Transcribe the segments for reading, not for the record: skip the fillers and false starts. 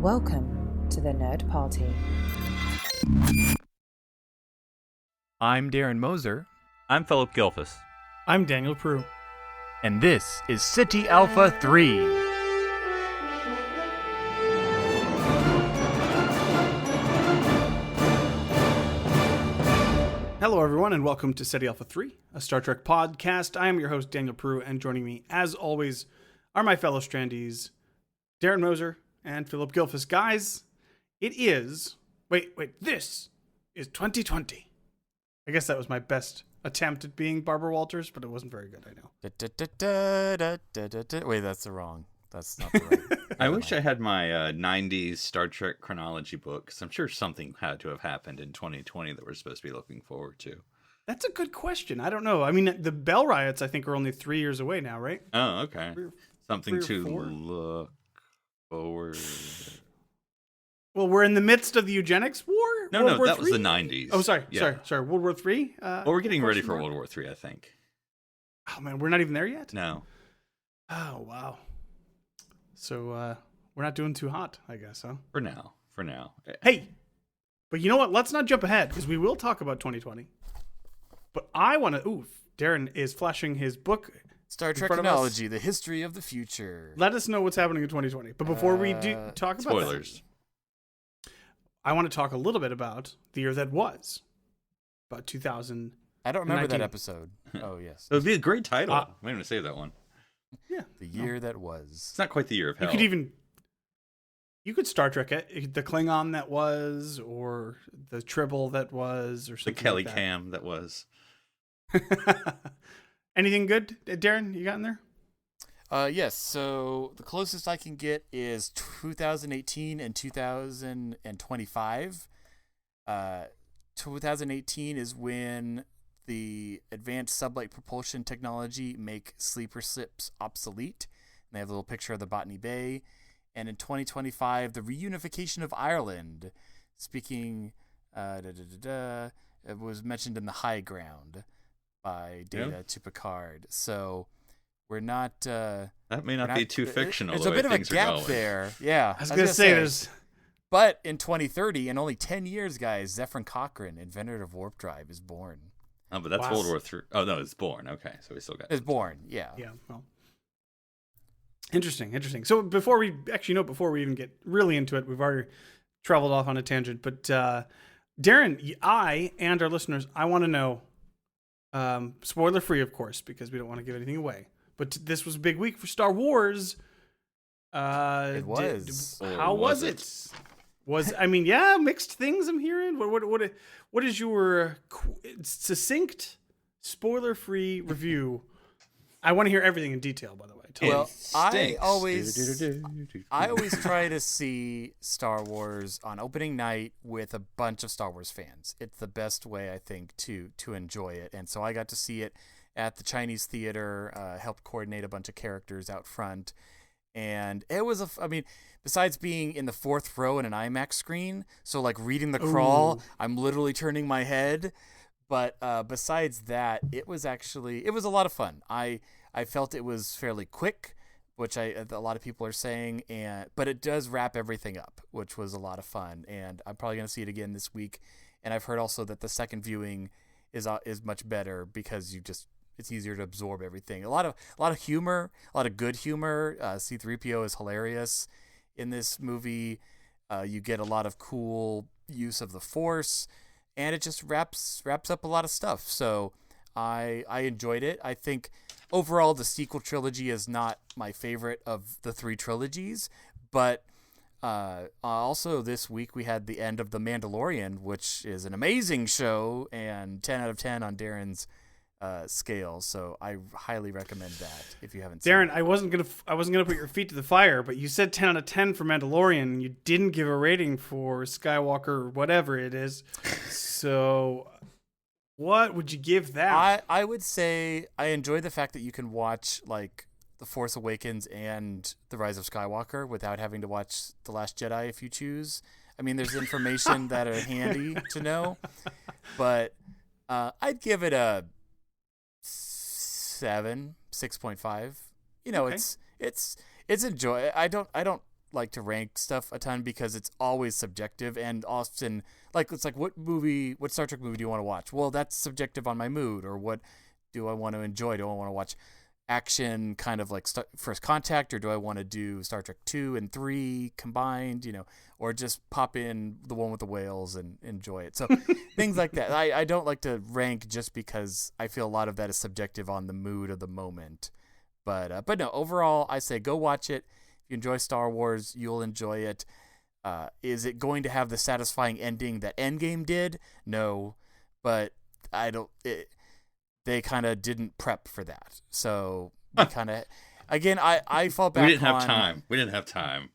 Welcome to the Nerd Party. I'm Darren Moser. I'm Philip Gilfus. I'm Daniel Prue. And this is City Alpha 3. Hello, everyone, and welcome to City Alpha 3, a Star Trek podcast. I am your host, Daniel Prue, and joining me, as always, are my fellow Strandies, Darren Moser and Philip Gilfus. Guys, it is... this is 2020. I guess that was my best attempt at being Barbara Walters, but it wasn't very good, I know. Wait, that's wrong. That's not the right. I wish I had my 90s Star Trek chronology book, because I'm sure something had to have happened in 2020 that we're supposed to be looking forward to. That's a good question. I don't know. I mean, the Bell riots, I think, are only 3 years away now, right? Oh, okay. Something to four? look forward. Well, we're in the midst of the eugenics war? No, that was the 90s. Oh, sorry. Yeah. World War III? Well, we're getting ready for World War III, I think. Oh, man, we're not even there yet? No. Oh, wow. So, we're not doing too hot, I guess, huh? For now. Hey, but you know what? Let's not jump ahead, because we will talk about 2020. But I want to... Ooh, Darren is flashing his book. Star Trek Chronology, The History of the Future. Let us know what's happening in 2020. But before we do talk about spoilers. That, I want to talk a little bit about the year that was. About 2000. I don't remember that episode. Oh, yes. It would be a great title. I'm going to save that one. Yeah. The year that was. It's not quite the year of hell. You could Star Trek it. The Klingon that was, or the Tribble that was, or something the Kelly like Cam that was. Anything good, Darren, you got in there? Yes, so the closest I can get is 2018 and 2025. 2018 is when the advanced sublight propulsion technology make sleeper ships obsolete. And they have a little picture of the Botany Bay. And in 2025, the reunification of Ireland. Speaking, it was mentioned in The High Ground by Data to Picard. So we're not... that may not be too fictional. There's a bit of a gap there. Yeah. I was going to say there's... But in 2030, in only 10 years, guys, Zephyr Cochrane, inventor of warp drive, is born. Oh, but that's World War III. Oh, no, it's born. Okay, so we still got it. It's born, yeah. Yeah, well. Interesting. So before we even get really into it, we've already traveled off on a tangent. But Darren, I and our listeners, I want to know, spoiler free, of course, because we don't want to give anything away. But this was a big week for Star Wars. It was. How was it? Mixed things I'm hearing. What is your succinct, spoiler-free review? I want to hear everything in detail, by the way. I always try to see Star Wars on opening night with a bunch of Star Wars fans. It's the best way, I think, to enjoy it. And so I got to see it at the Chinese theater, helped coordinate a bunch of characters out front. And it was besides being in the fourth row in an IMAX screen, so like reading the crawl, I'm literally turning my head. But besides that, it was a lot of fun. I felt it was fairly quick, which a lot of people are saying, but it does wrap everything up, which was a lot of fun. And I'm probably going to see it again this week. And I've heard also that the second viewing is much better because it's easier to absorb everything. A lot of humor, a lot of good humor. C-3PO is hilarious in this movie. You get a lot of cool use of the Force, and it just wraps up a lot of stuff. So I enjoyed it. I think overall the sequel trilogy is not my favorite of the three trilogies, but also this week we had the end of The Mandalorian, which is an amazing show and 10 out of 10 on Darren's scale, so I highly recommend that if you haven't seen Darren, it. I wasn't gonna put your feet to the fire, but you said 10 out of 10 for Mandalorian, and you didn't give a rating for Skywalker, whatever it is. So, what would you give that? I would say I enjoy the fact that you can watch like The Force Awakens and The Rise of Skywalker without having to watch The Last Jedi if you choose. I mean, there's information that are handy to know, but I'd give it a 6.5. You know, okay. it's enjoy. I don't like to rank stuff a ton because it's always subjective and often it's like what Star Trek movie do you want to watch? Well, that's subjective on my mood, or what do I want to enjoy? Do I want to watch action kind of like First Contact, or do I want to do Star Trek 2 and 3 combined, or just pop in the one with the whales and enjoy it. So things like that. I don't like to rank just because I feel a lot of that is subjective on the mood of the moment. But no, overall, I say go watch it. If you enjoy Star Wars, you'll enjoy it. Is it going to have the satisfying ending that Endgame did? No, but they kind of didn't prep for that. So we kind of, again, I fall back on... We didn't have time.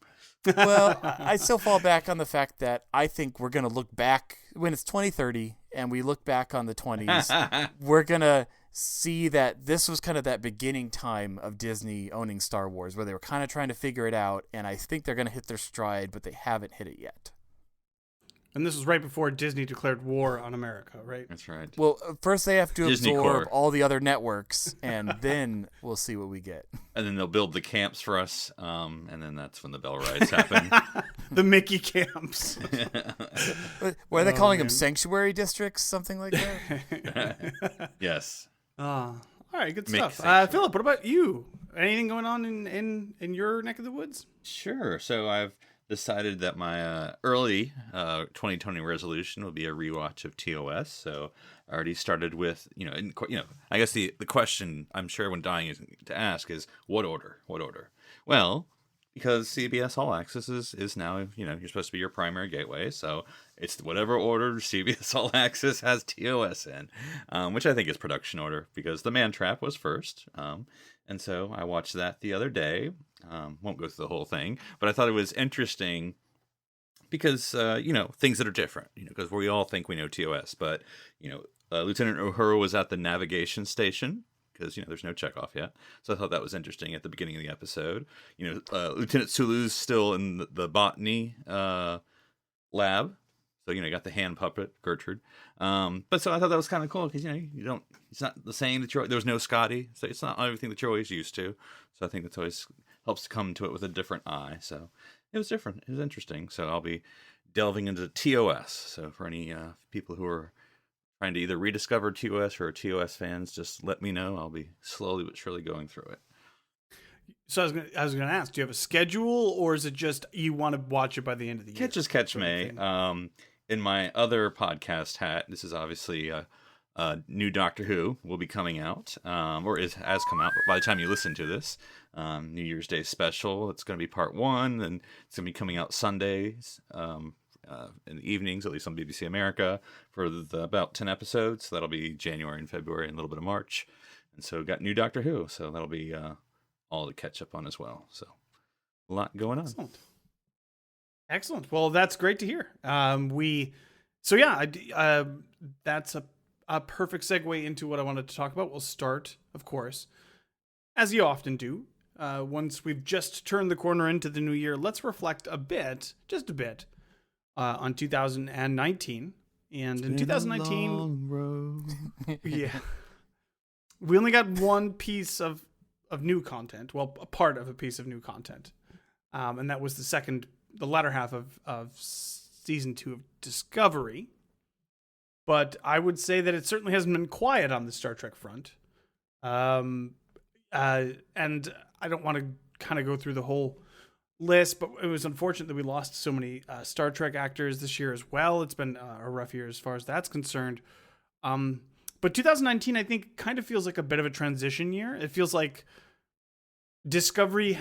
Well, I still fall back on the fact that I think we're going to look back, when it's 2030 and we look back on the 20s, we're going to see that this was kind of that beginning time of Disney owning Star Wars, where they were kind of trying to figure it out, and I think they're going to hit their stride, but they haven't hit it yet. And this was right before Disney declared war on America, right? That's right. Well, first they have to Disney absorb Corps. all the other networks, and then we'll see what we get. And then they'll build the camps for us, and then that's when the bell rides happen. The Mickey camps. What are they calling them? Sanctuary districts? Something like that? Yes. All right, good Mick stuff. Philip, what about you? Anything going on in your neck of the woods? Sure. So I've decided that my early 2020 resolution will be a rewatch of TOS. So I already started with, I guess the question I'm sure everyone dying to ask is what order? What order? Well, because CBS All Access is now, you're supposed to be your primary gateway. So it's whatever order CBS All Access has TOS in, which I think is production order, because The Man Trap was first. And so I watched that the other day. Won't go through the whole thing, but I thought it was interesting because, things that are different, because we all think we know TOS, but, Lieutenant Uhura was at the navigation station because, there's no checkoff yet. So I thought that was interesting at the beginning of the episode. Lieutenant Sulu's still in the botany lab. So, you got the hand puppet, Gertrude. But so I thought that was kind of cool because, it's not the same that there was no Scotty. So it's not everything that you're always used to. So I think that's always helps to come to it with a different eye. So it was different. It was interesting. So I'll be delving into TOS. So for any people who are trying to either rediscover TOS or are TOS fans, just let me know. I'll be slowly but surely going through it. So I was gonna ask, do you have a schedule, or is it just you want to watch it by the end of the year? Catch me. In my other podcast hat, this is obviously new Doctor Who will be coming out, or has come out. But by the time you listen to this, New Year's Day special, it's going to be part 1, and it's going to be coming out Sundays in the evenings, at least on BBC America, for about 10 episodes. So that'll be January and February and a little bit of March. And so got new Doctor Who, so that'll be all to catch up on as well. So a lot going on. Excellent. Well, that's great to hear. That's a perfect segue into what I wanted to talk about. We'll start, of course, as you often do. Once we've just turned the corner into the new year, let's reflect just a bit, on 2019. And in 2019, yeah, we only got one piece of new content. Well, a part of a piece of new content, and that was the latter half of season 2 of Discovery. But I would say that it certainly hasn't been quiet on the Star Trek front. And I don't want to kind of go through the whole list, but it was unfortunate that we lost so many Star Trek actors this year as well. It's been a rough year as far as that's concerned. But 2019, I think, kind of feels like a bit of a transition year. It feels like Discovery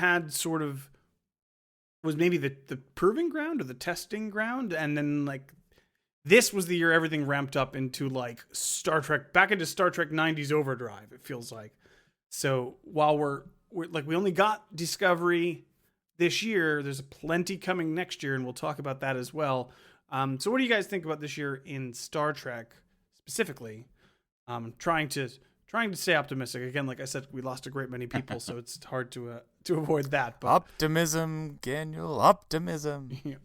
was maybe the proving ground or the testing ground, and then this was the year everything ramped up into back into Star Trek 90s overdrive, it feels like. So while we only got Discovery this year, there's plenty coming next year, and we'll talk about that as well. So what do you guys think about this year in Star Trek specifically? Trying to stay optimistic. Again, like I said, we lost a great many people, so it's hard to avoid that. But optimism, Daniel, optimism. Yeah.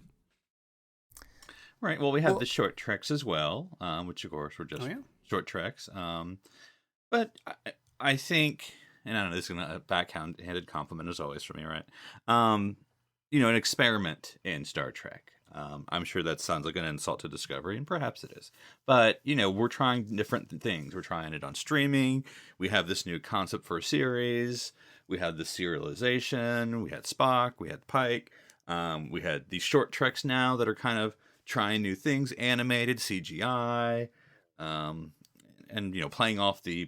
Right. Well, we had the short treks as well, which of course were just short treks. But I think, and I don't know, this is a backhanded compliment as always for me, right? an experiment in Star Trek. I'm sure that sounds like an insult to Discovery, and perhaps it is. But, we're trying different things. We're trying it on streaming. We have this new concept for a series. We had the serialization. We had Spock. We had Pike. We had these short treks now that are kind of trying new things, animated, CGI, and, playing off the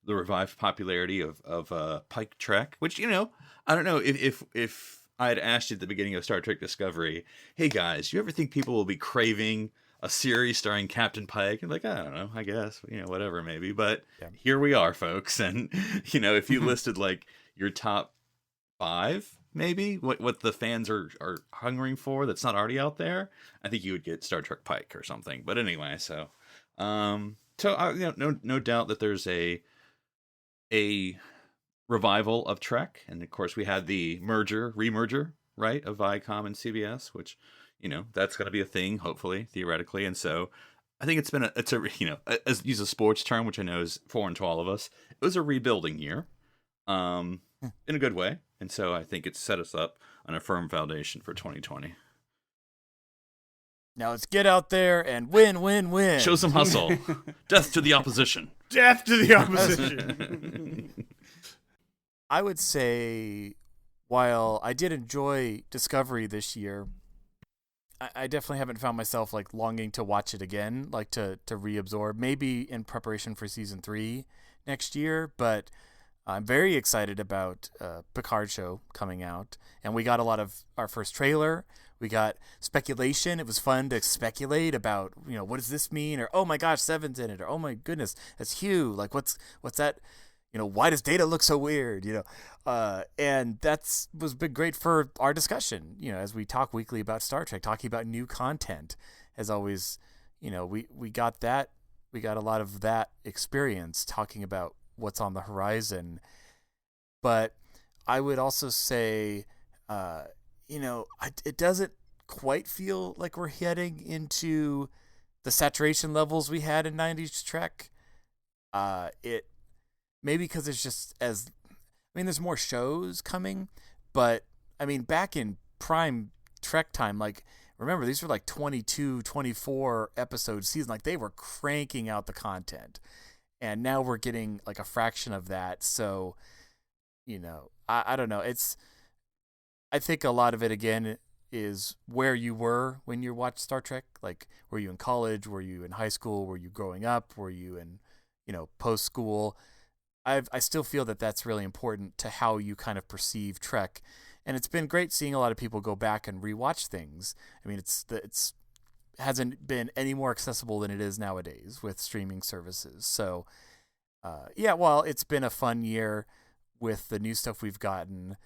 revived popularity of Pike Trek, which, I don't know if I had asked you at the beginning of Star Trek Discovery, hey guys, you ever think people will be craving a series starring Captain Pike? And like, I don't know, I guess, whatever, maybe. But Here we are, folks. And, if you listed like your top 5, maybe what the fans are hungering for that's not already out there, I think you would get Star Trek Pike or something. But anyway, so no doubt that there's a revival of Trek, and of course we had the remerger, right, of Viacom and CBS, which that's going to be a thing, hopefully, theoretically. And so I think it's as use a sports term, which I know is foreign to all of us, it was a rebuilding year, in a good way. And so I think it's set us up on a firm foundation for 2020. Now let's get out there and win. Show some hustle. Death to the opposition. Death to the opposition. I would say, while I did enjoy Discovery this year, I definitely haven't found myself like longing to watch it again, like to reabsorb, maybe in preparation for season 3 next year. But I'm very excited about Picard show coming out, and we got a lot of our first trailer. We got speculation. It was fun to speculate about, what does this mean? Or, oh my gosh, Seven's in it. Or, oh my goodness, that's Hugh. Like, what's that? Why does Data look so weird? And was been great for our discussion, as we talk weekly about Star Trek, talking about new content. As always, we got that. We got a lot of that experience talking about what's on the horizon. But I would also say, it doesn't quite feel like we're heading into the saturation levels we had in 90s Trek. It maybe because it's just there's more shows coming, but back in prime Trek time, like, remember, these were like 22, 24 episode seasons. Like, they were cranking out the content, and now we're getting like a fraction of that. So, I don't know. I think a lot of it, again, is where you were when you watched Star Trek. Like, were you in college? Were you in high school? Were you growing up? Were you in, post school? I still feel that that's really important to how you kind of perceive Trek, and it's been great seeing a lot of people go back and rewatch things. It's hasn't been any more accessible than it is nowadays with streaming services. So, while it's been a fun year with the new stuff we've gotten,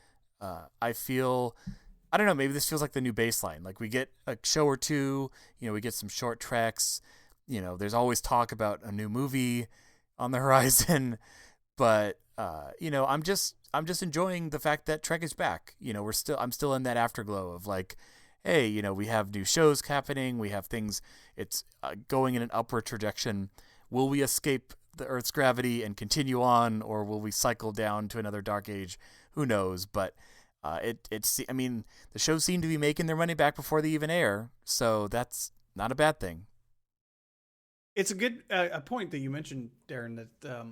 I don't know, maybe this feels like the new baseline. Like, we get a show or two, we get some short treks. There's always talk about a new movie on the horizon. But I'm just enjoying the fact that Trek is back. I'm still in that afterglow of like, hey, we have new shows happening. We have things. It's going in an upward trajectory. Will we escape the Earth's gravity and continue on, or will we cycle down to another dark age? Who knows? But the shows seem to be making their money back before they even air, so that's not a bad thing. It's a good a point that you mentioned, Darren, that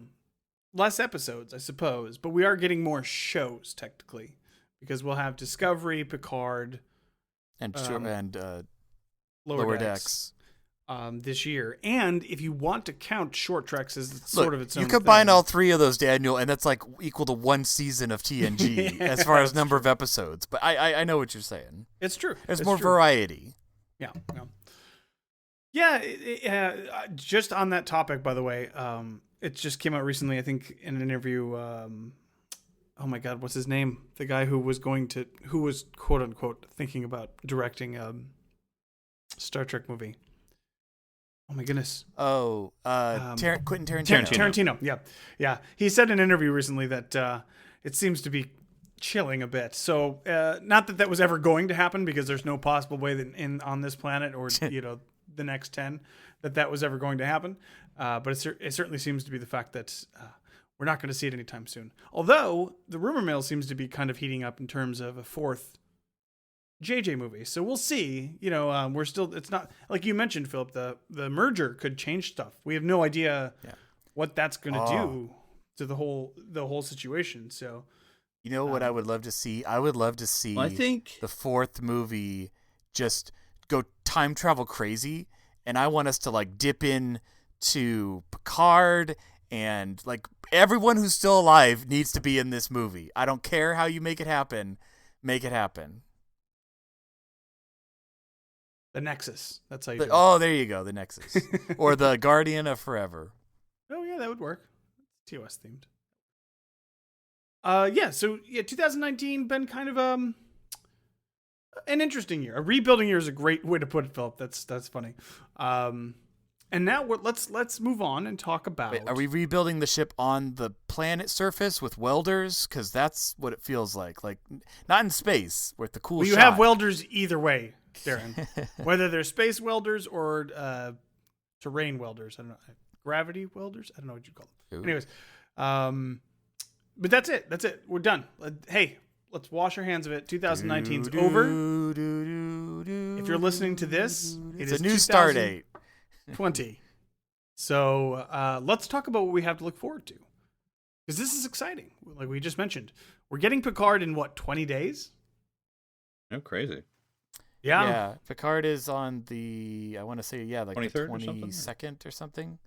less episodes, I suppose, but we are getting more shows technically, because we'll have Discovery, Picard, and Lower Decks this year. And if you want to count short treks as sort of its own you combine thing, all 3 of those, Daniel, and that's like equal to 1 season of TNG as far as number of episodes. But I know what you're saying. It's true. There's more variety. Yeah. Just on that topic, by the way, it just came out recently, I think, in an interview. Oh my God, what's his name? The guy who was quote unquote thinking about directing a Star Trek movie. Oh my goodness. Oh, Quentin Tarantino. Tarantino. Yeah. He said in an interview recently that it seems to be chilling a bit. So, not that was ever going to happen, because there's no possible way that on this planet or the next 10 that was ever going to happen. But it certainly seems to be the fact that we're not going to see it anytime soon. Although the rumor mill seems to be kind of heating up in terms of a 4th JJ movie. So we'll see. We're still. It's not like you mentioned, Philip. The merger could change stuff. We have no idea what that's going to do to the whole situation. So, what I would love to see? I would love to see. I think the fourth movie just go time travel crazy, and I want us to like dip in to Picard, and like everyone who's still alive needs to be in this movie. I don't care how you make it happen. Make it happen. The Nexus. That's how you do it. Oh, there you go. The Nexus. Or the Guardian of Forever. Oh, yeah, that would work. TOS themed. 2019 been kind of an interesting year. A rebuilding year is a great way to put it, Philip. That's funny. And now let's move on and talk about. Wait, are we rebuilding the ship on the planet surface with welders? Because that's what it feels like. Like not in space with the cool. Well, you have welders either way, Darren. Whether they're space welders or terrain welders. I don't know. Gravity welders. I don't know what you call them. Ooh. Anyways, but that's it. That's it. We're done. Hey, let's wash our hands of it. 2019's over. If you're listening to this, it's a new start date. 20. So let's talk about what we have to look forward to, because this is exciting. Like we just mentioned, we're getting Picard in 20 days. Oh, crazy. Yeah, Picard is on the, I want to say, like 23rd the or something? 22nd or something.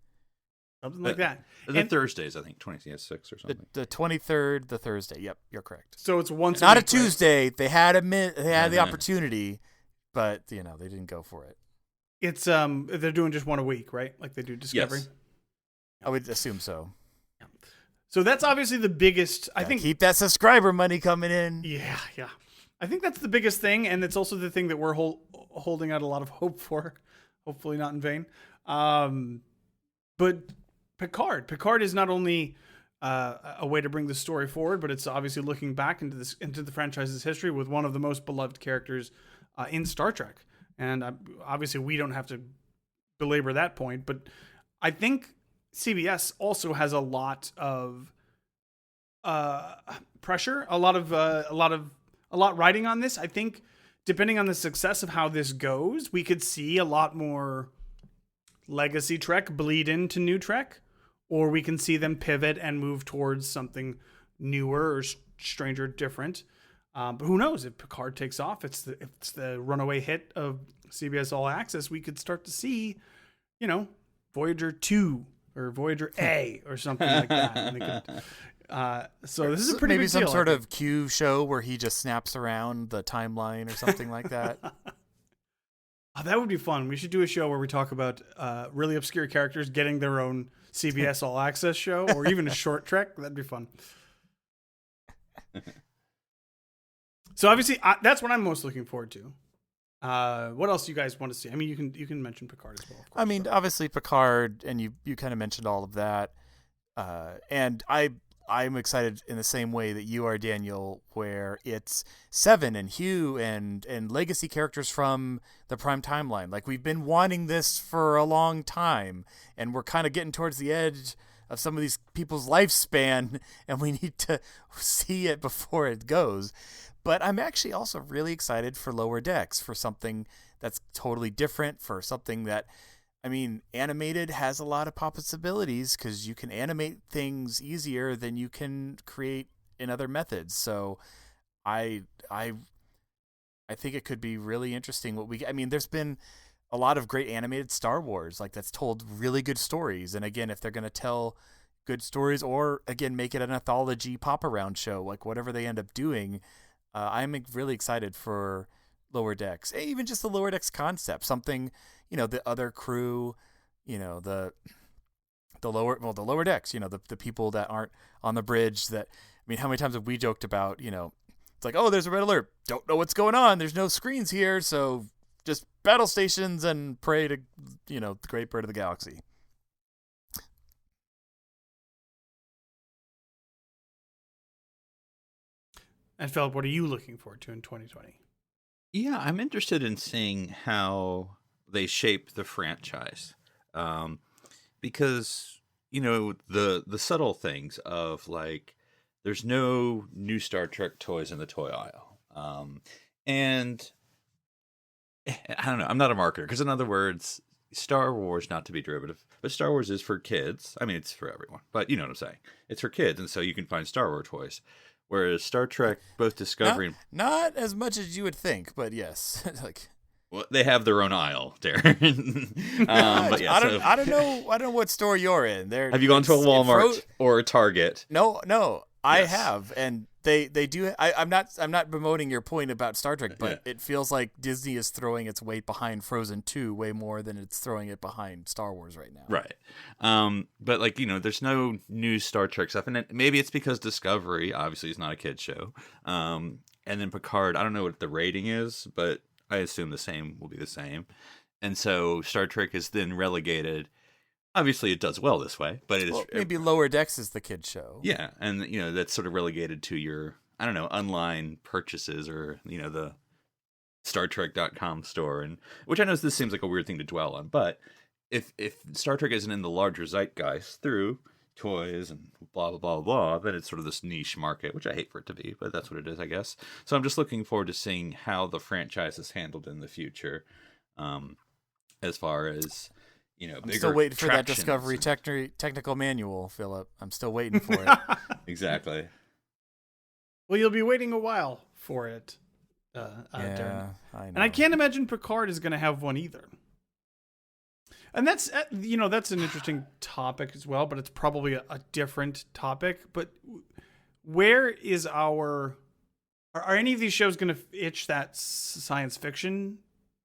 Something like that. The Thursdays, I think, 26 or something. The 23rd, the Thursday. Yep, you're correct. So it's once not a week, a Tuesday. Right? They had the opportunity, but they didn't go for it. It's they're doing just one a week, right? Like they do Discovery. Yes. I would assume so. Yeah. So that's obviously the biggest. I think keep that subscriber money coming in. Yeah. I think that's the biggest thing, and it's also the thing that we're holding out a lot of hope for. Hopefully, not in vain. But Picard is not only a way to bring the story forward, but it's obviously looking back into the franchise's history with one of the most beloved characters in Star Trek. And obviously, we don't have to belabor that point, but I think CBS also has a lot of pressure, a lot riding on this. I think depending on the success of how this goes, we could see a lot more legacy Trek bleed into new Trek, or we can see them pivot and move towards something newer or stranger, different. But who knows, if Picard takes off, it's the runaway hit of CBS All Access, we could start to see, Voyager 2 or Voyager A or something like that. And so this is a pretty maybe big some deal, sort of Q show where he just snaps around the timeline or something like that. Oh, that would be fun. We should do a show where we talk about really obscure characters getting their own CBS All Access show, or even a short Trek. That'd be fun. So obviously, that's what I'm most looking forward to. What else do you guys want to see? I mean, you can mention Picard as well. Of course, I mean, obviously Picard, and you kind of mentioned all of that, and I'm excited in the same way that you are, Daniel, where it's Seven and Hugh and legacy characters from the Prime timeline. Like, we've been wanting this for a long time, and we're kind of getting towards the edge of some of these people's lifespan, and we need to see it before it goes. But I'm actually also really excited for Lower Decks, for something that's totally different, for something that, I mean, animated has a lot of possibilities because you can animate things easier than you can create in other methods. So I think it could be really interesting there's been a lot of great animated Star Wars, like, that's told really good stories. And again, if they're going to tell good stories, or again, make it an anthology pop around show, like whatever they end up doing, I'm really excited for Lower Decks. Even just the Lower Decks concept, something, the other crew, the lower decks, the people that aren't on the bridge. That, I mean, how many times have we joked about, it's like, oh, there's a red alert, don't know what's going on, there's no screens here, so just battle stations and pray to, the great bird of the galaxy. And Philip, what are you looking forward to in 2020? Yeah, I'm interested in seeing how they shape the franchise, because the subtle things of, like, there's no new Star Trek toys in the toy aisle, and I don't know. I'm not a marketer because, in other words, Star Wars, not to be derivative, but Star Wars is for kids. I mean, it's for everyone, but you know what I'm saying. It's for kids, and so you can find Star Wars toys. Whereas Star Trek, both Discovery and not as much as you would think, but yes, like. Well, they have their own aisle, Darren. But yeah, I don't know what store you're in. Have you gone to a Walmart or a Target? No, I have, and they do. I'm not bemoaning your point about Star Trek, but it feels like Disney is throwing its weight behind Frozen 2 way more than it's throwing it behind Star Wars right now. Right. But like, there's no new Star Trek stuff, and maybe it's because Discovery obviously is not a kid show. And then Picard, I don't know what the rating is, but I assume the same will be the same. And so Star Trek is then relegated. Obviously, it does well this way, but it is maybe Lower Decks is the kid show. Yeah, and that's sort of relegated to your, I don't know, online purchases or the StarTrek.com store, and which I know this seems like a weird thing to dwell on, but if Star Trek isn't in the larger zeitgeist through toys and blah blah blah blah, then it's sort of this niche market, which I hate for it to be, but that's what it is, I guess. So I'm just looking forward to seeing how the franchise is handled in the future, as far as I'm still waiting for that Discovery technical manual, Philip. I'm still waiting for it. Exactly. Well, you'll be waiting a while for it. Darren. I know. And I can't imagine Picard is going to have one either. And that's that's an interesting topic as well, but it's probably a different topic. But where is are any of these shows going to itch that science fiction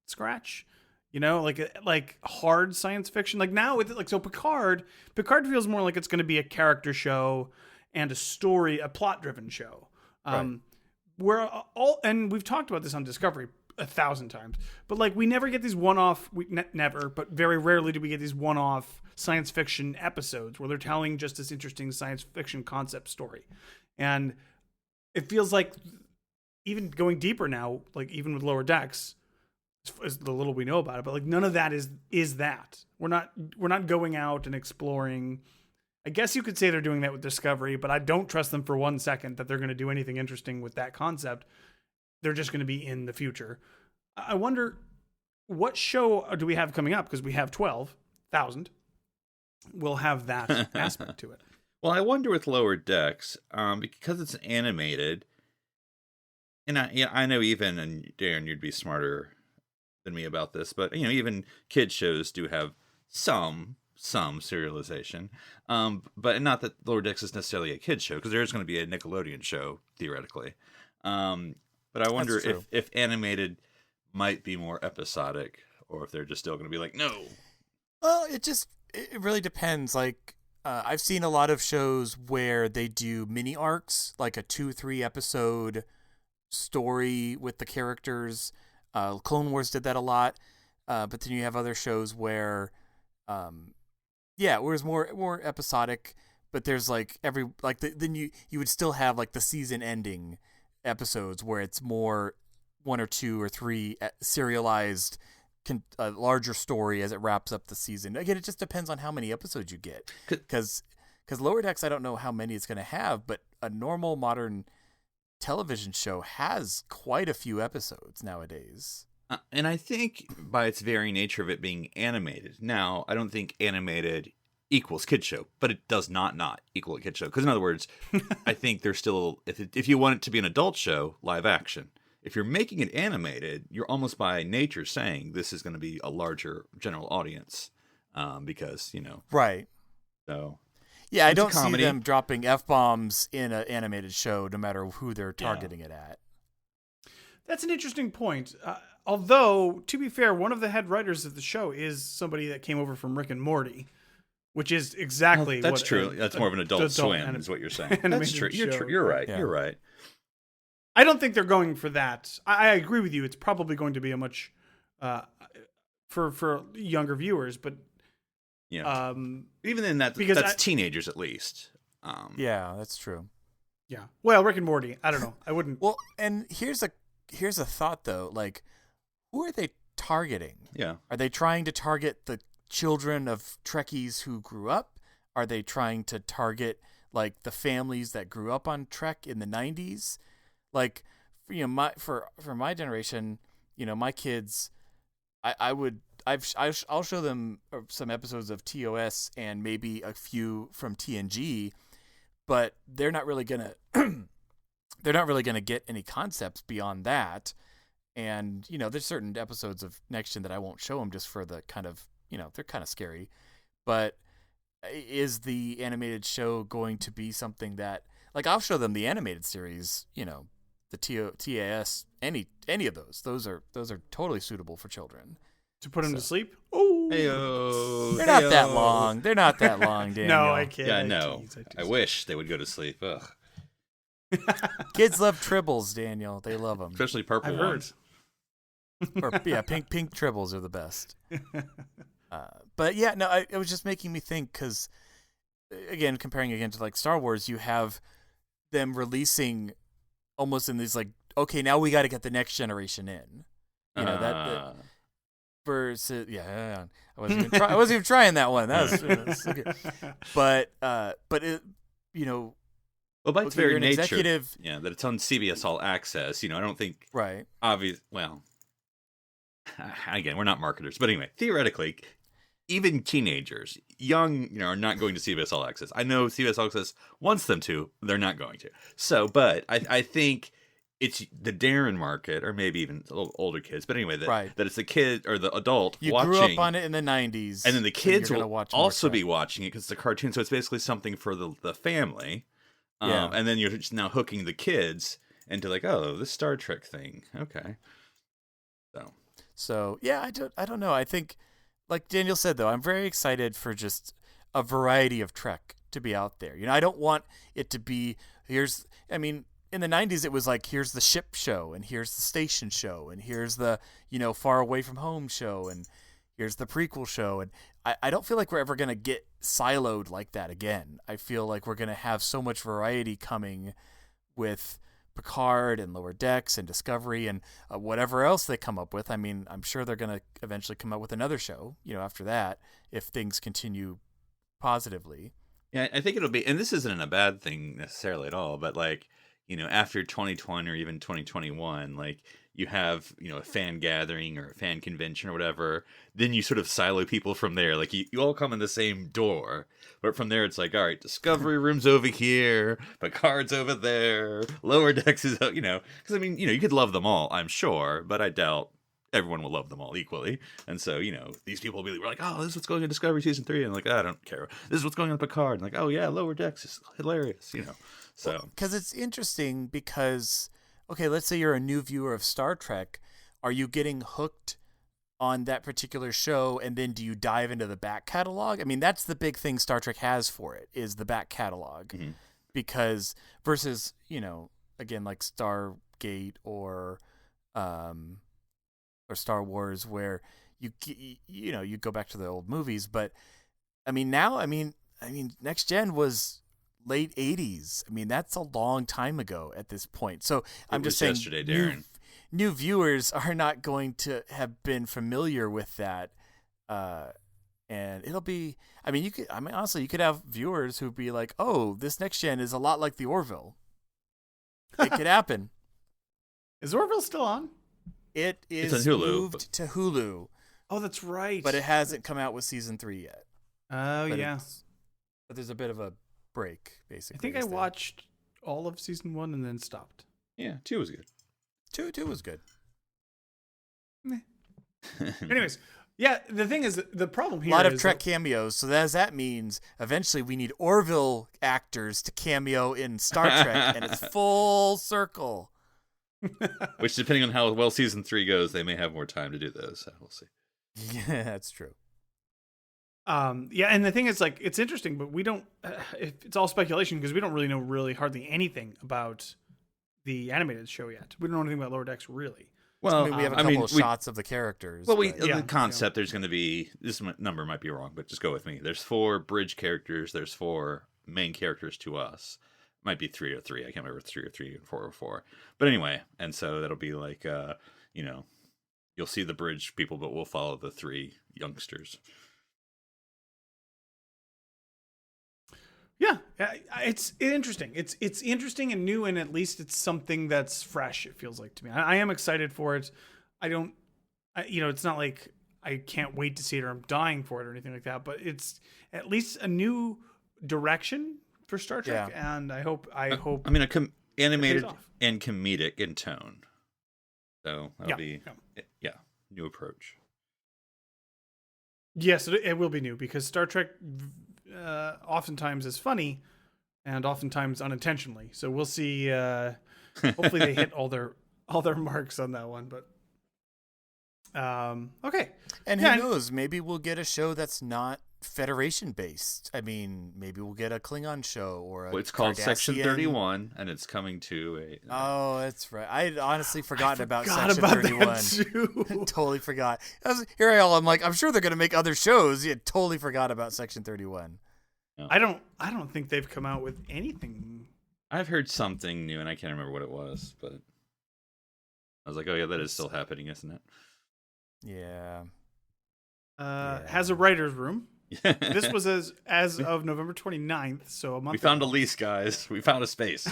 scratch? Like hard science fiction. Like now with so Picard feels more like it's going to be a character show and a plot-driven show. Right. And we've talked about this on Discovery 1,000 times, but like we never get these one-off. Never, but very rarely do we get these one-off science fiction episodes where they're telling just this interesting science fiction concept story, and it feels like even going deeper now, like even with Lower Decks, is the little we know about it, but like none of that is that. We're not going out and exploring. I guess you could say they're doing that with Discovery, but I don't trust them for 1 second that they're going to do anything interesting with that concept. They're just going to be in the future. I wonder what show do we have coming up, because we have 12,000. We'll have that aspect to it. Well, I wonder with Lower Decks, because it's animated, and I know even, and Darren, you'd be smarter than me about this, but even kids shows do have some serialization, but not that Lower Decks is necessarily a kids show, because there is going to be a Nickelodeon show theoretically. But I wonder if animated might be more episodic, or if they're just still going to be like, no. Well, it really depends. Like I've seen a lot of shows where they do mini arcs, like a 2-3 episode story with the characters. Clone Wars did that a lot, but then you have other shows where, where it's more episodic. But there's like then you would still have like the season ending episodes where it's more 1 or 2 or 3 serialized, larger story as it wraps up the season. Again, it just depends on how many episodes you get. Because Lower Decks, I don't know how many it's going to have, but a normal modern television show has quite a few episodes nowadays. And I think by its very nature of it being animated. Now, I don't think animated equals kid show, but it does not equal a kid show. Because in other words, I think there's still, if you want it to be an adult show, live action. If you're making it animated, you're almost by nature saying this is going to be a larger general audience, because right. So yeah, I don't see them dropping F-bombs in an animated show, no matter who they're targeting it at. That's an interesting point. Although, to be fair, one of the head writers of the show is somebody that came over from Rick and Morty. Which is exactly that's true. That's more of an adult swim, is what you're saying. That's true. You're right. Yeah. You're right. I don't think they're going for that. I agree with you. It's probably going to be a much for younger viewers, but even in that, because that's teenagers at least. Yeah, that's true. Yeah. Well, Rick and Morty. I don't know. I wouldn't. Well, and here's a thought though. Like, who are they targeting? Yeah. Are they trying to target the children of Trekkies who grew up? Are they trying to target like the families that grew up on Trek in the 90s? Like, for my generation, my kids I'll show them some episodes of TOS and maybe a few from TNG, but they're not really gonna get any concepts beyond that. And there's certain episodes of Next Gen that I won't show them just for the kind of they're kind of scary. But is the animated show going to be something that, like, I'll show them the animated series, the TAS, any of those. Those are totally suitable for children. To put them to sleep? Oh, they're not that long. They're not that long, Daniel. No, I can't. Yeah, no. I wish they would go to sleep. Ugh. Kids love tribbles, Daniel. They love them. Especially purple I've ones. Or pink tribbles are the best. But yeah, no, it was just making me think, because again, comparing again to like Star Wars, you have them releasing almost in these like, okay, now we got to get the next generation in. That versus I wasn't even trying that one. That was so good. But it, well, by its very nature, executive, that it's on CBS All Access. I don't think right. Obvious. Well, again, we're not marketers, but anyway, theoretically, even teenagers, young, are not going to CBS All Access. I know CBS All Access wants them to. They're not going to. So, but I think it's the Darren market, or maybe even a little older kids. But anyway, that it's the kid or the adult watching. You grew up on it in the 90s. And then the kids will also be watching it because it's a cartoon. So it's basically something for the family. Yeah. And then you're just now hooking the kids into like, oh, this Star Trek thing. Okay. So yeah, I don't know. I think, like Daniel said, though, I'm very excited for just a variety of Trek to be out there. I don't want it to be in the 90s, it was like, here's the ship show, and here's the station show, and here's the, far away from home show, and here's the prequel show. And I don't feel like we're ever going to get siloed like that again. I feel like we're going to have so much variety coming with Picard and Lower Decks and Discovery and whatever else they come up with. I mean, I'm sure they're going to eventually come up with another show, after that, if things continue positively. Yeah, I think it'll be, and this isn't a bad thing necessarily at all, but like, after 2020 or even 2021, like you have, a fan gathering or a fan convention or whatever, then you sort of silo people from there. Like you all come in the same door, but from there it's like, all right, Discovery Room's over here, Picard's over there, Lower Decks is, because I mean, you could love them all, I'm sure, but I doubt everyone will love them all equally. And so, these people will be like, oh, this is what's going on in Discovery Season 3. And like, I don't care. This is what's going on in Picard. And like, oh yeah, Lower Decks is hilarious, So, because it's interesting because, okay, let's say you're a new viewer of Star Trek. Are you getting hooked on that particular show, and then do you dive into the back catalog? I mean, that's the big thing Star Trek has for it, is the back catalog. Mm-hmm. Because versus, again, like Stargate or Star Wars, where you go back to the old movies. But I mean, now, Next Gen was late 80s. I mean, that's a long time ago at this point. So I'm just saying, yesterday, Darren. New viewers are not going to have been familiar with that, and it'll be. Honestly, you could have viewers who'd be like, "Oh, this Next Gen is a lot like the Orville." It could happen. Is Orville still on? It is Hulu, moved to Hulu. Oh, that's right. But it hasn't come out with season 3 yet. Oh, yeah. But there's a bit of a break, basically. I think I watched all of season 1 and then stopped. Yeah, 2 was good. 2 was good. Anyways, yeah, the thing is, the problem here is... A lot of Trek cameos, so that means eventually we need Orville actors to cameo in Star Trek, and it's full circle. Which, depending on how well season 3 goes, they may have more time to do those, so we'll see. Yeah, that's true. Yeah, and the thing is, like, it's interesting, but we don't. It's all speculation because we don't really know hardly anything about the animated show yet. We don't know anything about Lower Decks really. Well, we have a couple of shots of the characters. Well, the concept, there's going to be, this number might be wrong, but just go with me. There's 4 bridge characters. There's 4 main characters to us. Might be 3 or 3. I can't remember if it's 3 or 3 and 4 or 4. But anyway, and so that'll be like, you'll see the bridge people, but we'll follow the 3 youngsters. Yeah, it's interesting. It's interesting and new, and at least it's something that's fresh. It feels like to me. I am excited for it. I don't it's not like I can't wait to see it or I'm dying for it or anything like that, but it's at least a new direction for Star Trek, and I hope. I mean, animated and comedic in tone, so that'll be new approach. Yes, it will be new because Star Trek oftentimes is funny, and oftentimes unintentionally. So we'll see. Hopefully, they hit all their marks on that one. But okay, and who knows? Maybe we'll get a show that's not Federation based. I mean, maybe we'll get a Klingon show or a. Well, it's called Section 31, and it's coming to a. Oh, that's right. I had honestly forgotten about Section 31. Totally forgot. I'm like, I'm sure they're gonna make other shows. Yeah, totally forgot about Section 31. No. I don't think they've come out with anything. I've heard something new, and I can't remember what it was, but I was like, oh yeah, that is still happening, isn't it? Yeah. Has a writer's room. This was as of November 29th, so a month. We found a lease, guys. We found a space.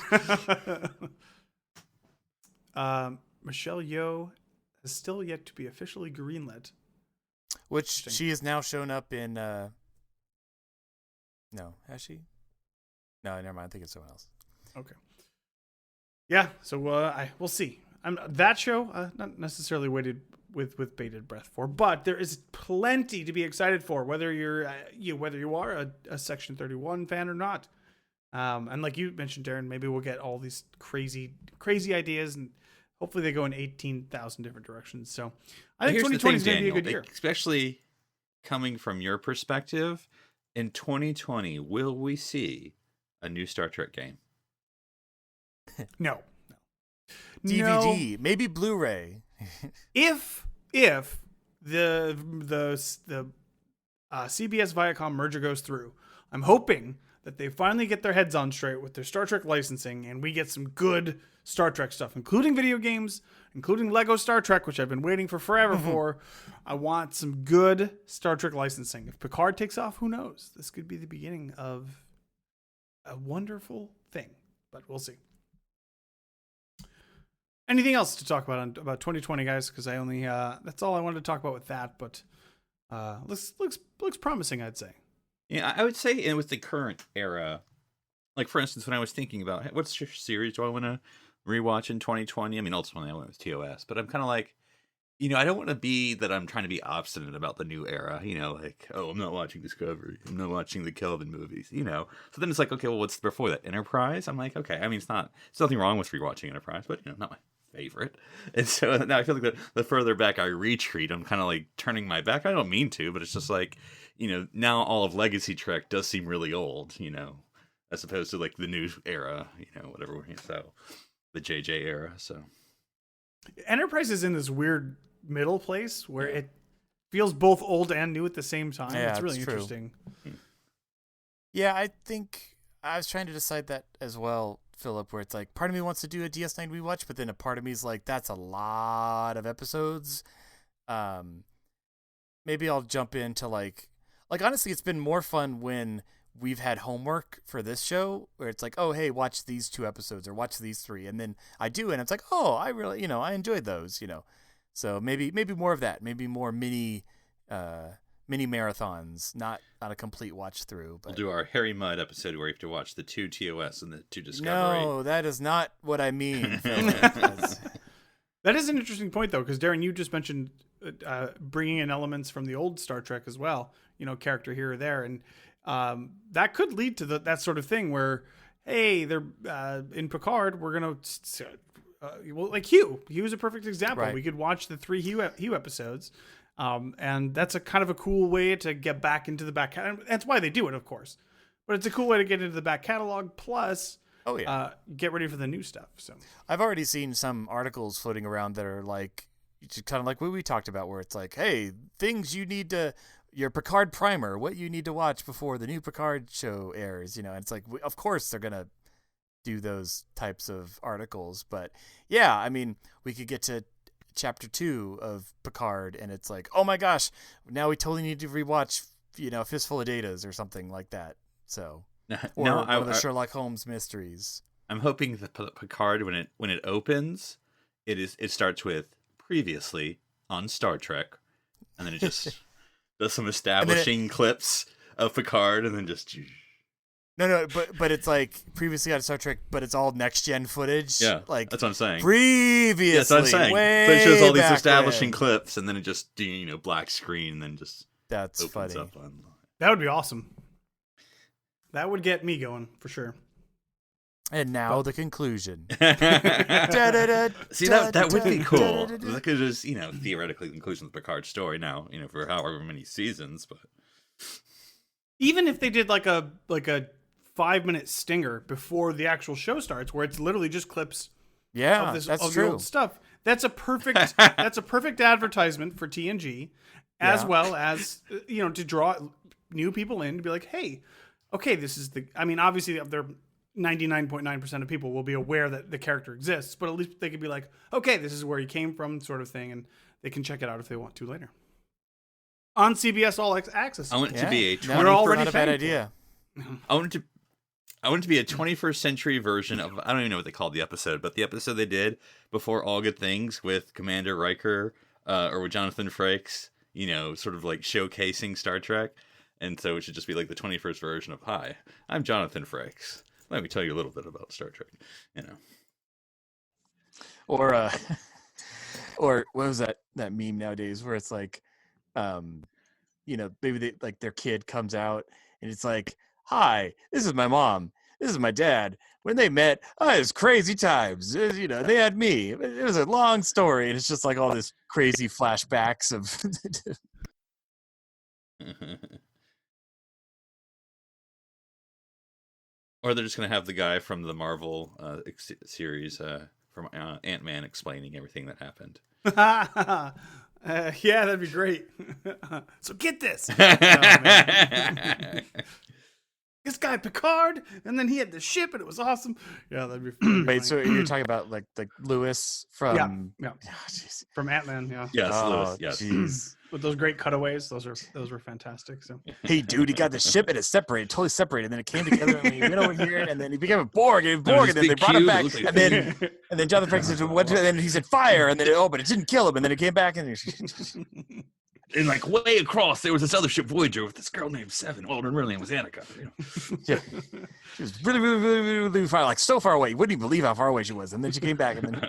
Michelle Yeoh has still yet to be officially greenlit. Which she has now shown up in. No, has she? No, never mind. I think it's someone else. Okay. Yeah, so we'll see. That show not necessarily waited with bated breath for, but there is plenty to be excited for, whether you are a Section 31 fan or not. And like you mentioned, Darren, maybe we'll get all these crazy ideas, and hopefully they go in 18,000 different directions. So I think 2020 is going to be a good year, especially coming from your perspective. In 2020, will we see a new Star Trek game? No. DVD, maybe Blu-ray. If the CBS Viacom merger goes through, I'm hoping that they finally get their heads on straight with their Star Trek licensing, and we get some good Star Trek stuff, including video games, including Lego Star Trek, which I've been waiting for forever for. I want some good Star Trek licensing. If Picard takes off, who knows? This could be the beginning of a wonderful thing, but we'll see. Anything else to talk about 2020, guys? Because I only that's all I wanted to talk about with that. But looks promising, I'd say. Yeah, I would say, and with the current era, like for instance, when I was thinking about hey, what's your series do I want to rewatch in 2020? I mean, ultimately I went with TOS, but I'm kind of like, I don't want to be that I'm trying to be obstinate about the new era. Like, oh, I'm not watching Discovery, I'm not watching the Kelvin movies. So then it's like, okay, well, what's before that? Enterprise. I'm like, okay, I mean, it's nothing wrong with rewatching Enterprise, but not my favorite. And so now I feel like the further back I retreat, I'm kind of like turning my back. I don't mean to, but it's just like, now all of Legacy Trek does seem really old, as opposed to like the new era, whatever. So the JJ era. So Enterprise is in this weird middle place where it feels both old and new at the same time. Yeah, it's really interesting. Yeah, I think I was trying to decide that as well, Philip, where it's like part of me wants to do a DS9 rewatch, but then a part of me is like, that's a lot of episodes. Maybe I'll jump into like honestly, it's been more fun when we've had homework for this show where it's like, oh, hey, watch these 2 episodes or watch these 3. And then I do, and it's like, oh, I really, I enjoyed those, So maybe more of that, maybe more mini marathons, not a complete watch through. But we'll do our Harry Mudd episode where you have to watch the 2 TOS and the 2 Discovery. No, that is not what I mean. That is an interesting point, though, because Darren, you just mentioned bringing in elements from the old Star Trek as well, character here or there, and that could lead to that sort of thing where, hey, they're in Picard, we're gonna like Hugh. He was a perfect example. Right. We could watch the 3 Hugh episodes. And that's a kind of a cool way to get back into the back catalog. That's why they do it, of course. But it's a cool way to get into the back catalog. Plus, get ready for the new stuff. So I've already seen some articles floating around that are like, kind of like what we talked about, where it's like, hey, things you need to, your Picard primer, what you need to watch before the new Picard show airs. And it's like, of course they're gonna do those types of articles. But yeah, I mean, we could get to chapter 2 of Picard and it's like, oh my gosh, now we totally need to rewatch Fistful of Datas or something like that. So or the Sherlock Holmes mysteries. I'm hoping that Picard when it opens, it starts with previously on Star Trek, and then it just does some establishing clips of Picard, and then just. No, but it's like previously on Star Trek, but it's all next gen footage. Yeah, like that's what I'm saying. Previously, that's what I'm saying. Way so it shows all these back establishing when. clips, and then it just black screen, and then just That's opens funny. up on. That would be awesome. That would get me going for sure. And now the conclusion. See, that would be cool. That could just theoretically the conclusion of the Picard story. Now for however many seasons, but Even if they did like a 5-minute stinger before the actual show starts, where it's literally just clips Yeah, of this that's of the true. old stuff. That's a perfect advertisement for TNG, as Yeah. well as to draw new people in to be like, hey, okay, this is the. I mean, obviously, they're 99.9% of people will be aware that the character exists, but at least they could be like, okay, this is where he came from, sort of thing, and they can check it out if they want to later on CBS All Access. I want it to be a No, We're already not a bad paying idea. I want it to be a 21st century version of, I don't even know what they called the episode, but the episode they did before All Good Things with Commander Riker, or with Jonathan Frakes, sort of like showcasing Star Trek. And so it should just be like the 21st version of, hi, I'm Jonathan Frakes. Let me tell you a little bit about Star Trek, Or or what was that meme nowadays where it's like, maybe they, like their kid comes out and it's like, hi, this is my mom, this is my dad. When they met, it was crazy times. They had me. It was a long story, and it's just like all this crazy flashbacks of. Or they're just going to have the guy from the Marvel series from Ant-Man explaining everything that happened. Yeah, that'd be great. So get this. This guy Picard, and then he had the ship, and it was awesome. Yeah, that'd be Wait, funny. so you're talking about like Lewis from? Yeah. Oh, jeez. From Ant-Man, yeah. Yes, Oh, Lewis, yes. jeez. With those great cutaways, those were fantastic. So Hey, dude, he got the ship and it separated, totally separated, and then it came together, and he went over here, and then he became a Borg, and then they brought him back, and then Jonathan Frakes said, and then he said fire, and then but it didn't kill him, and then it came back, and And like way across, there was this other ship, Voyager, with this girl named Seven. Well, her real name was Annika. yeah, she was really, really, really, really, really far, like so far away. You wouldn't even believe how far away she was, and then she came back, and then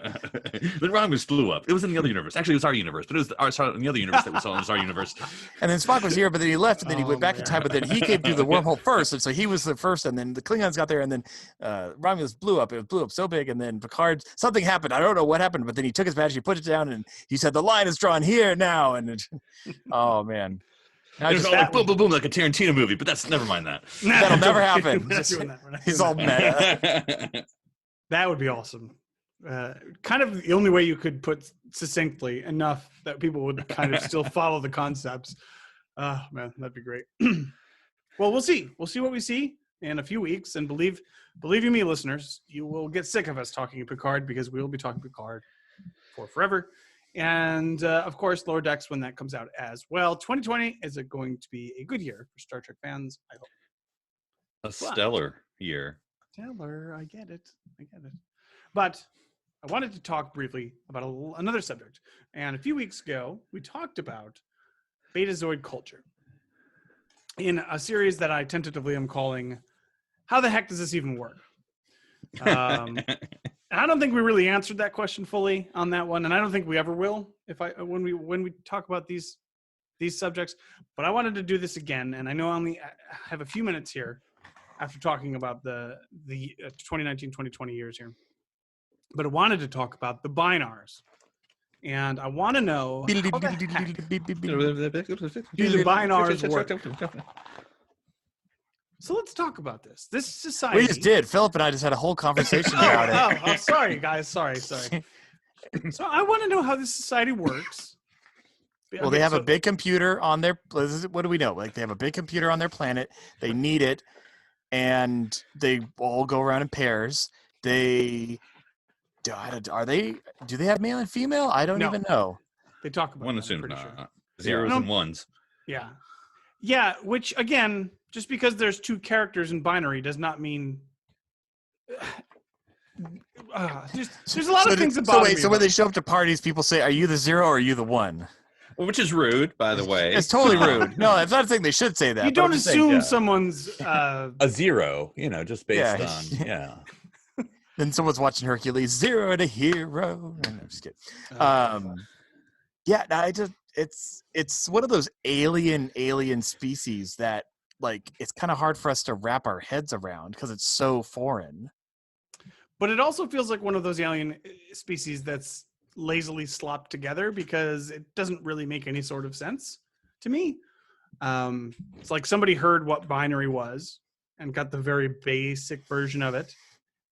Then Romulus blew up. It was in the other universe. Actually, it was our universe, but it was in the other universe that we saw. It was our universe. and then Spock was here, but then he left, and then he went back in time, but then he came through the wormhole first, and so he was the first, and then the Klingons got there, and then Romulus blew up. It blew up so big, and then Picard, something happened. I don't know what happened, but then he took his badge, he put it down, and he said, "The line is drawn here now." And oh man, now It was just, all like boom, boom, boom, like a Tarantino movie. But that's never mind that. that'll never happen. We're not doing that. We're not He's doing all that. meta. That would be awesome. Kind of the only way you could put succinctly enough that people would kind of still follow the concepts. Oh man, that'd be great. Well, we'll see. We'll see what we see in a few weeks, and believe you me, listeners, you will get sick of us talking Picard because we will be talking Picard for forever. And of course, Lower Decks when that comes out as well. 2020 is going to be a good year for Star Trek fans, I hope. A stellar year. Stellar, I get it. But I wanted to talk briefly about another subject. And a few weeks ago, we talked about Betazoid culture in a series that I tentatively am calling "How the Heck Does This Even Work?" And I don't think we really answered that question fully on that one, and I don't think we ever will when we talk about these subjects. But I wanted to do this again, and I know I only have a few minutes here after talking about the 2019-2020 years here. But I wanted to talk about the Bynars, and I want to know how the heck do the Bynars work? So let's talk about this. This society. We just did. Philip and I just had a whole conversation about it. Oh, sorry, guys. Sorry. So I want to know how this society works. Well, they have a big computer on their. What do we know? Like they have a big computer on their planet. They need it, and they all go around in pairs. Are they? Do they have male and female? I don't even know. They talk about One that, I'm assumes pretty not. sure. Zeros and ones. Yeah. Which again, just because there's two characters in binary does not mean there's a lot of things about So when they show up to parties, people say, "Are you the 0 or are you the 1?" Well, which is rude, by the way. It's totally rude. No, I'm not saying they should say that. You but I'm don't just saying, assume yeah. someone's a 0, just based on Then someone's watching Hercules, 0 and a hero. No, I'm just kidding. Yeah, no, it's one of those alien species that like it's kind of hard for us to wrap our heads around because it's so foreign. But it also feels like one of those alien species that's lazily slopped together because it doesn't really make any sort of sense to me. It's like somebody heard what binary was and got the very basic version of it.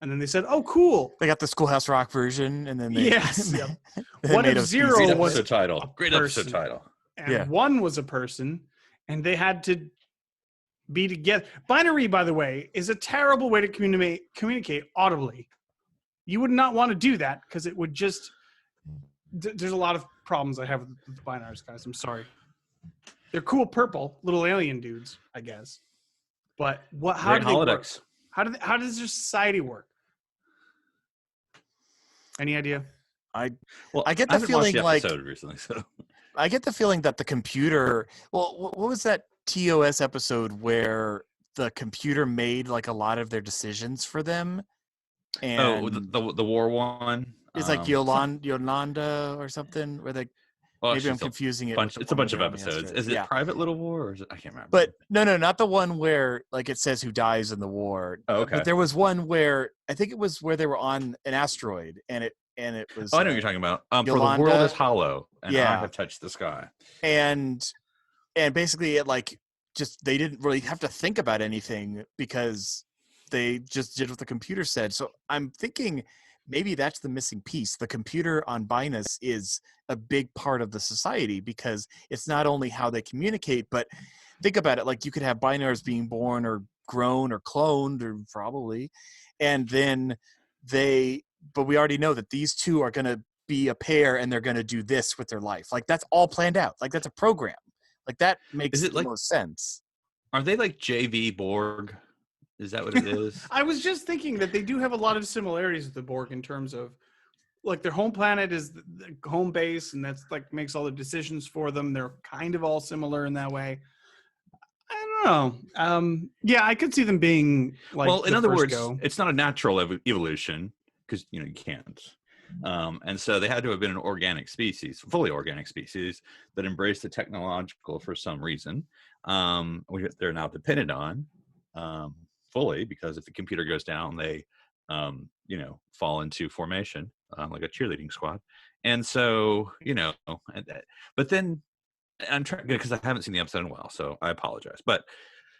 And then they said, "Oh, cool." They got the Schoolhouse Rock version, and then they What if 0 was episode title? Great episode title. And 1 was a person, and they had to be together. Binary, by the way, is a terrible way to communicate audibly. You would not want to do that because it would just. There's a lot of problems I have with the Bynars, guys. I'm sorry. They're cool, purple little alien dudes, I guess. But what? How do they work? How does their society work? Any idea? I get the feeling like recently, so I get the feeling that the computer. Well, what was that TOS episode where the computer made like a lot of their decisions for them? And the war one. It's like Yolanda or something. Where they maybe I'm confusing it. It's a bunch of episodes. Is it Private Little War or is it? I can't remember. But no, not the one where like it says who dies in the war. Oh, okay. But there was one where I think it was where they were on an asteroid and it was. Oh, I know what you're talking about. Yolanda, for the world is hollow, and I have touched the sky. And basically, it like just they didn't really have to think about anything because they just did what the computer said. So I'm thinking maybe that's the missing piece. The computer on Bynars is a big part of the society because it's not only how they communicate, but think about it. Like you could have Bynars being born or grown or cloned or probably, and then but we already know that these two are going to be a pair and they're going to do this with their life. Like that's all planned out. Like that's a program. Like that makes the most sense. Are they like JV Borg? Is that what it is? I was just thinking that they do have a lot of similarities with the Borg in terms of like their home planet is the home base and that's like makes all the decisions for them. They're kind of all similar in that way. I don't know. Yeah, I could see them being like. Well, in other words, it's not a natural evolution because you can't. And so they had to have been an organic species, fully organic species that embraced the technological for some reason. They're now dependent on. Fully, because if the computer goes down, they, fall into formation like a cheerleading squad. And so, but then I'm trying because I haven't seen the episode in a while, so I apologize. But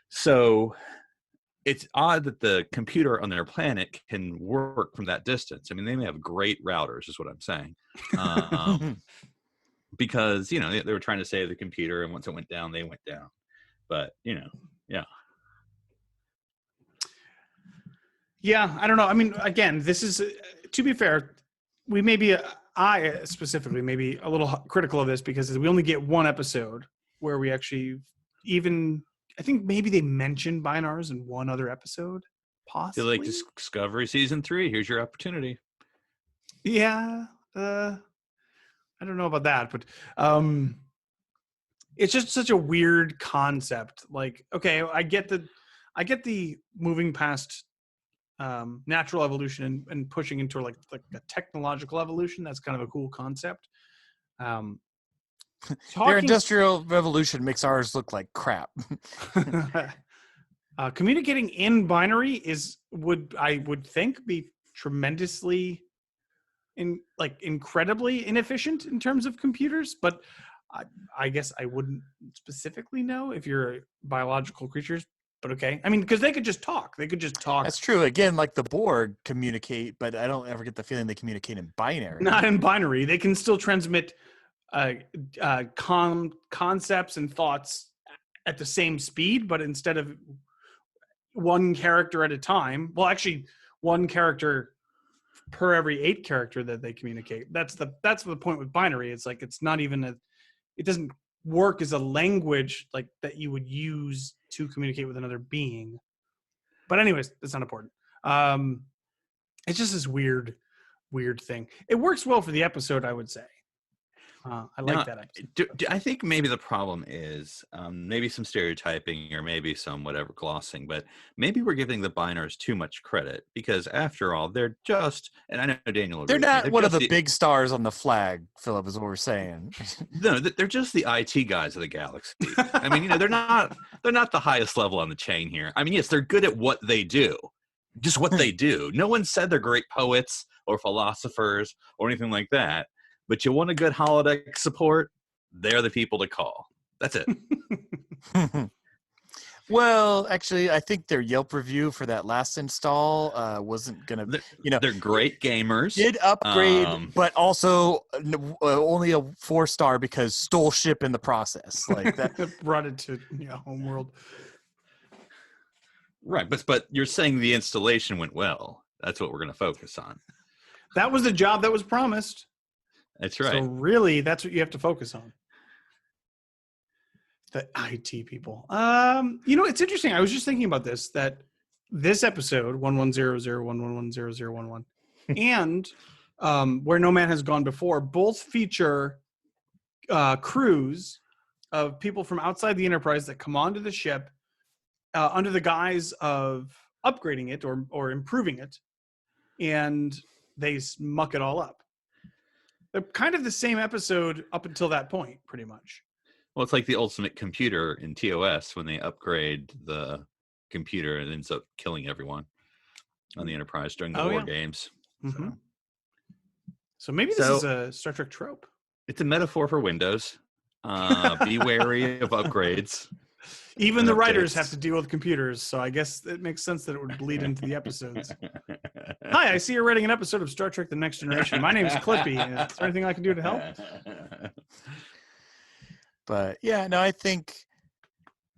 so it's odd that the computer on their planet can work from that distance. I mean, they may have great routers, is what I'm saying. Because, they were trying to save the computer, and once it went down, they went down. But, yeah. Yeah, I don't know. I mean, again, this is, to be fair, we may be, I specifically may be a little critical of this because we only get one episode where we actually I think maybe they mentioned Bynars in one other episode, possibly. Like Discovery Season 3, here's your opportunity. Yeah, I don't know about that, but it's just such a weird concept. Like, okay, I get the moving past natural evolution and pushing into like a technological evolution. That's kind of a cool concept. Their industrial revolution makes ours look like crap. Communicating in binary I would think be tremendously incredibly inefficient in terms of computers, but I guess I wouldn't specifically know if you're biological creatures. But okay. I mean, because they could just talk. That's true. Again, like the Borg communicate, but I don't ever get the feeling they communicate in binary. Not in binary. They can still transmit concepts and thoughts at the same speed, but instead of one character at a time, well, actually, one character per every 8 character that they communicate. That's the point with binary. It's like it's not even it doesn't work as a language like that you would use to communicate with another being. But anyways, that's not important. And It's just this weird thing. It works well for the episode, I would say. I like that episode. I think maybe the problem is maybe some stereotyping or maybe some whatever glossing, but maybe we're giving the Bynars too much credit because after all, they're just, and I know Daniel, they're not one of the big stars on the flag, Philip, is what we're saying. No, they're just the IT guys of the galaxy. I mean, they're not the highest level on the chain here. I mean, yes, they're good at what they do, just what they do. No one said they're great poets or philosophers or anything like that. But you want a good holodeck support, they're the people to call. That's it. Well, actually, I think their Yelp review for that last install wasn't going to, They're great gamers. Did upgrade, but also only a 4-star because stole ship in the process. Like that brought it to homeworld. Right, but you're saying the installation went well. That's what we're going to focus on. That was the job that was promised. That's right. So really, that's what you have to focus on. The IT people. It's interesting. I was just thinking about this, that this episode, 110011110011, and Where No Man Has Gone Before, both feature crews of people from outside the Enterprise that come onto the ship under the guise of upgrading it or improving it, and they muck it all up. They're kind of the same episode up until that point, pretty much. Well, it's like the ultimate computer in TOS when they upgrade the computer and it ends up killing everyone on the Enterprise during the war games. Mm-hmm. So maybe this is a Star Trek trope. It's a metaphor for Windows. Be wary of upgrades. Even the writers have to deal with computers, so I guess it makes sense that it would bleed into the episodes. Hi, I see you're writing an episode of Star Trek The Next Generation. My name is Clippy. Is there anything I can do to help? But, yeah, no, I think,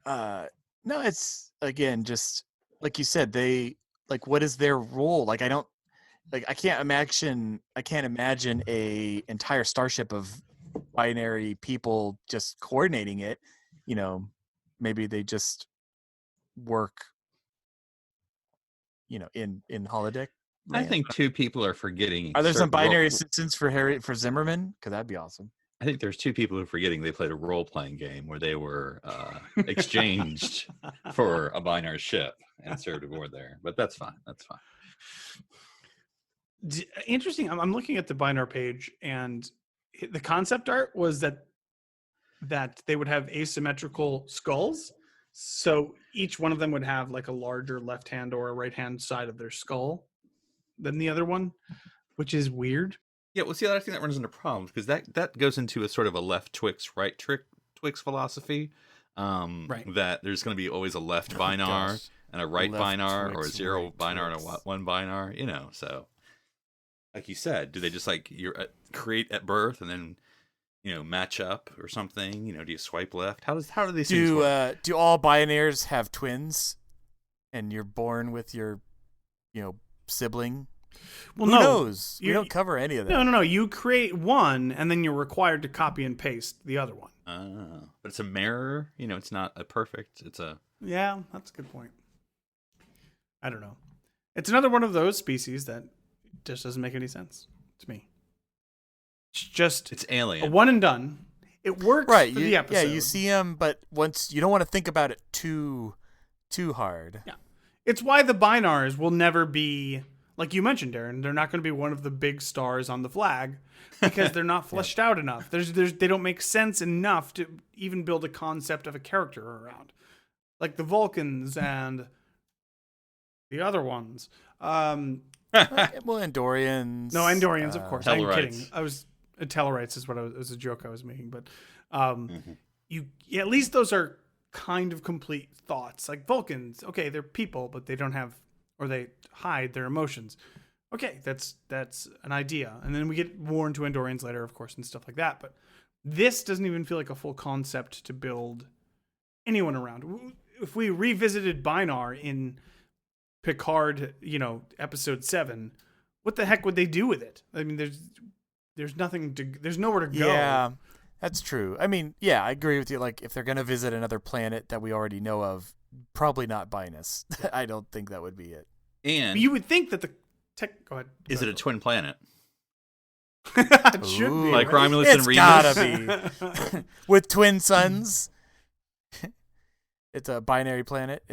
it's, again, just, like you said, what is their role? I can't imagine a entire starship of binary people just coordinating it, Maybe they just work, in holodeck. I think two people are forgetting. Are there some binary assistants for Zimmerman? Because that'd be awesome. I think there's two people who are forgetting they played a role-playing game where they were exchanged for a Bynar ship and served aboard there. But that's fine. That's fine. Interesting. I'm looking at the Bynar page, and the concept art was that they would have asymmetrical skulls. So each one of them would have like a larger left hand or a right hand side of their skull than the other one, which is weird. Yeah, well, see, I think that runs into problems because that goes into a sort of a left Twix, right Twix philosophy. Right. That there's going to be always a left Bynar and a right Bynar, or a zero right Bynar and a one Bynar, so like you said, do they just create at birth and then match up or something? Do you swipe left? How do these things work? Do all Bynars have twins, and you're born with your, sibling? Well, Who knows? We don't cover any of that. No. You create one, and then you're required to copy and paste the other one. But it's a mirror. It's not a perfect. It's a. Yeah, that's a good point. I don't know. It's another one of those species that just doesn't make any sense to me. It's alien. A one and done. It works for the episode. Yeah, you see them, but once you don't want to think about it too hard. Yeah, it's why the Bynars will never be, like you mentioned, Darren. They're not going to be one of the big stars on the flag because they're not fleshed out enough. They don't make sense enough to even build a concept of a character around, like the Vulcans and the other ones. Well, Andorians. No, Andorians, of course. I'm Tellarites. kidding. Tellarites is what it was a joke I was making, but at least those are kind of complete thoughts. Like Vulcans, okay, they're people, but they don't have, or they hide their emotions. Okay, that's an idea, and then we get more into Andorians later, of course, and stuff like that. But this doesn't even feel like a full concept to build anyone around. If we revisited Bynar in Picard, episode 7, what the heck would they do with it? I mean, there's nowhere to go. Yeah, that's true. I mean, yeah, I agree with you. Like, if they're going to visit another planet that we already know of, probably not Bynars. I don't think that would be it. And you would think that Go ahead. Is it a twin planet? It should be. Like right? Romulus and It's Remus? gotta be. With twin suns. It's a binary planet,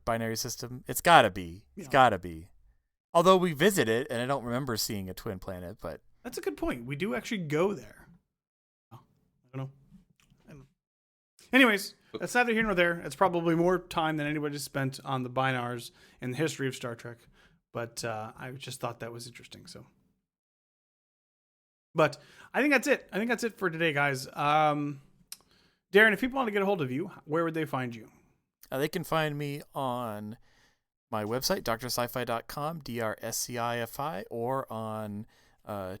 binary system. It's gotta be. It's gotta be. Although we visit it, and I don't remember seeing a twin planet, but... That's a good point. We do actually go there. Oh, I don't know. Anyways, that's neither here nor there. It's probably more time than anybody spent on the Bynars in the history of Star Trek. But I just thought that was interesting. So, but I think that's it. I think that's it for today, guys. Darren, if people want to get a hold of you, where would they find you? They can find me on my website, drsci-fi.com, DRSCIFI, or on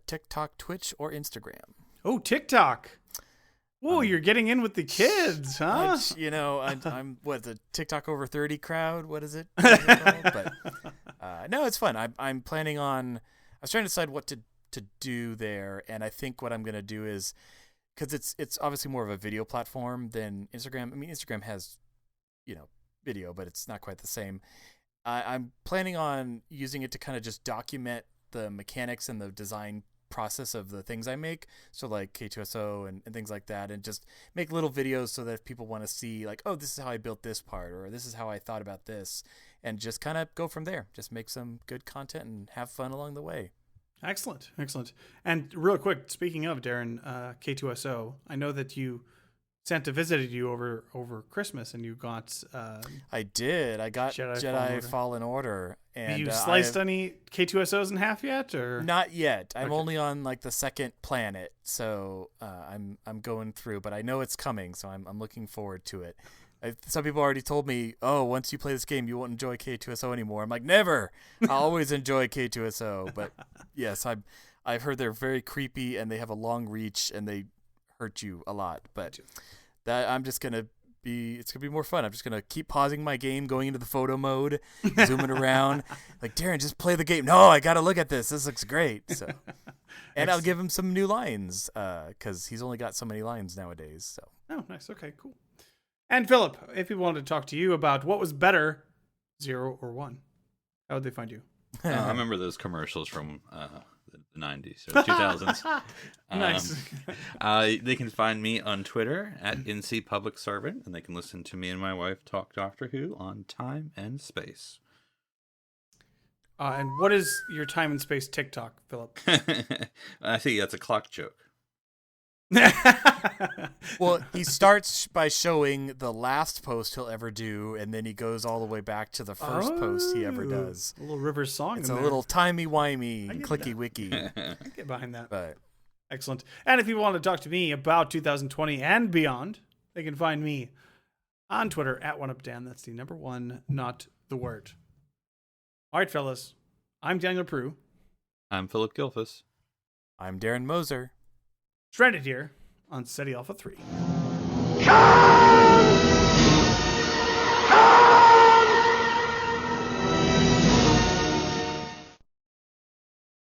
TikTok, Twitch, or Instagram. Oh, TikTok. Whoa, you're getting in with the kids, huh? I'm what, the TikTok over 30 crowd? What is it? But no, it's fun. I'm planning on. I was trying to decide what to do there, and I think what I'm gonna do is, because it's obviously more of a video platform than Instagram. I mean, Instagram has, video, but it's not quite the same. I'm planning on using it to kind of just document the mechanics and the design process of the things I make, so like K2SO and things like that, and just make little videos so that if people want to see, like, oh, this is how I built this part, or this is how I thought about this, and just kind of go from there. Just make some good content and have fun along the way. Excellent. And real quick, speaking of Darren, K2SO, I know that Santa visited you over Christmas, and you got. I did. I got Jedi Fallen Order. And have you sliced any K2SOs in half yet, or not yet? I'm only on like the second planet, so I'm going through. But I know it's coming, so I'm looking forward to it. Some people already told me, oh, once you play this game, you won't enjoy K2SO anymore. I'm like, never. I'll always enjoy K2SO. But yes, I've heard they're very creepy and they have a long reach and they hurt you a lot. But that it's gonna be more fun. I'm just gonna keep pausing my game, going into the photo mode, zooming around. Like, Darren, just play the game. No, I gotta look at this. This looks great. So, and I'll give him some new lines because he's only got so many lines nowadays. So. Oh, nice. Okay, cool. And Philip, if people wanted to talk to you about what was better, 0 or 1, how would they find you? I remember those commercials from the 90s or 2000s. Nice. They can find me on Twitter at NC Public Servant, and they can listen to me and my wife talk Doctor Who on Time and Space. And what is your time and space TikTok, Philip? I think that's a clock joke. Well, he starts by showing the last post he'll ever do, and then he goes all the way back to the first post he ever does. A little River song. It's a little timey-wimey, I clicky-wicky. can get behind that. But excellent. And if people want to talk to me about 2020 and beyond, they can find me on Twitter at OneUpDan. That's the number 1, not the word. All right, fellas. I'm Daniel Prue. I'm Philip Gilfus. I'm Darren Moser. Stranded here on SETI Alpha 3. Come!